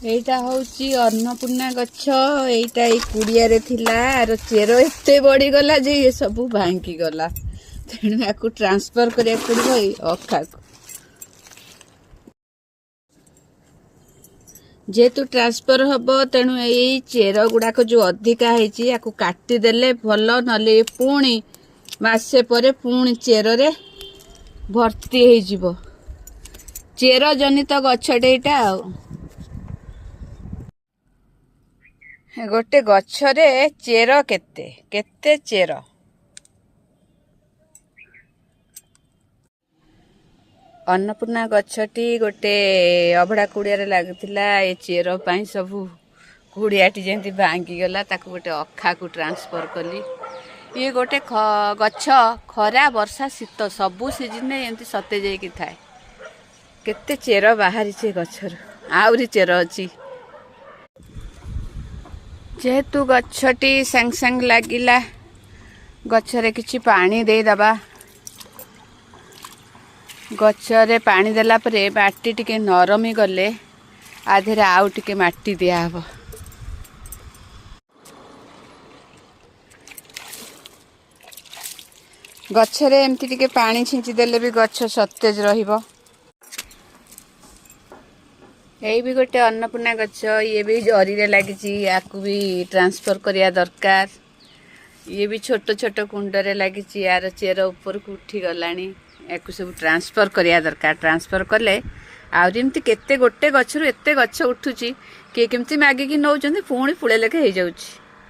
এইটা হଉଛି ଅନ୍ନପୂର୍ଣ୍ଣା ଗଛ। ଏଇଟା ଏଇ କୁଡ଼ିଆରେ ଥିଲା। ଆର ଚେର ଏତେ ବଢ଼ିଗଲା ଯେ ଏ ସବୁ ଭାଙ୍ଗିଗଲା। ତେଣୁ ୟାକୁ ଟ୍ରାନ୍ସଫର କରିବାକୁ ପଡ଼ିବ ଏଇ ଅଖାକୁ। ଯେହେତୁ ଟ୍ରାନ୍ସଫର ହବ ତେଣୁ ଏଇ ଚେର ଗୁଡ଼ାକ ଯେଉଁ ଅଧିକା ହେଇଛି ୟାକୁ କାଟିଦେଲେ ଭଲ, ନହେଲେ ପୁଣି ମାସେ ପରେ ପୁଣି ଚେରରେ ଭର୍ତ୍ତି ହେଇଯିବ। ଚେର ଜନିତ ଗଛଟେ ଏଇଟା ଆଉ। ଗୋଟେ ଗଛରେ ଚେର କେତେ କେତେ ଚେର। ଅନ୍ନପୂର୍ଣ୍ଣା ଗଛଟି ଗୋଟେ ଅଭଡ଼ା କୁଡ଼ିଆରେ ଲାଗିଥିଲା। ଏ ଚେର ପାଇଁ ସବୁ କୁଡ଼ିଆଟି ଯେମିତି ଭାଙ୍ଗିଗଲା ତାକୁ ଗୋଟେ ଅଖାକୁ ଟ୍ରାନ୍ସଫର କଲି। ଇଏ ଗୋଟେ ଗଛ ଖରା ବର୍ଷା ଶୀତ ସବୁ ସିଜିନରେ ଏମିତି ସତେଜ ହେଇକି ଥାଏ। କେତେ ଚେର ବାହାରିଛି ଗଛରୁ, ଆହୁରି ଚେର ଅଛି। ଯେହେତୁ ଗଛଟି ସାଙ୍ଗେ ସାଙ୍ଗେ ଲାଗିଲା, ଗଛରେ କିଛି ପାଣି ଦେଇଦେବା। ଗଛରେ ପାଣି ଦେଲା ପରେ ମାଟି ଟିକେ ନରମି ଗଲେ ଆ ଦେହରେ ଆଉ ଟିକେ ମାଟି ଦିଆହବ। ଗଛରେ ଏମିତି ଟିକେ ପାଣି ଛିଞ୍ଚି ଦେଲେ ବି ଗଛ ସତେଜ ରହିବ। ଏଇ ବି ଗୋଟେ ଅନ୍ନପୂର୍ଣ୍ଣା ଗଛ। ଇଏ ବି ଜରିରେ ଲାଗିଛି, ୟାକୁ ବି ଟ୍ରାନ୍ସଫର କରିବା ଦରକାର। ଇଏ ବି ଛୋଟ ଛୋଟ କୁଣ୍ଡରେ ଲାଗିଛି। ୟାର ଚେର ଉପରକୁ ଉଠିଗଲାଣି। ୟାକୁ ସବୁ ଟ୍ରାନ୍ସଫର କରିବା ଦରକାର। ଟ୍ରାନ୍ସଫର କଲେ ଆହୁରି ଏମିତି କେତେ ଗୋଟେ ଗଛରୁ ଏତେ ଗଛ ଉଠୁଛି। କିଏ କେମିତି ମାଗିକି ନେଉଛନ୍ତି, ପୁଣି ପୁଳେ ଲେଖେ ହେଇଯାଉଛି।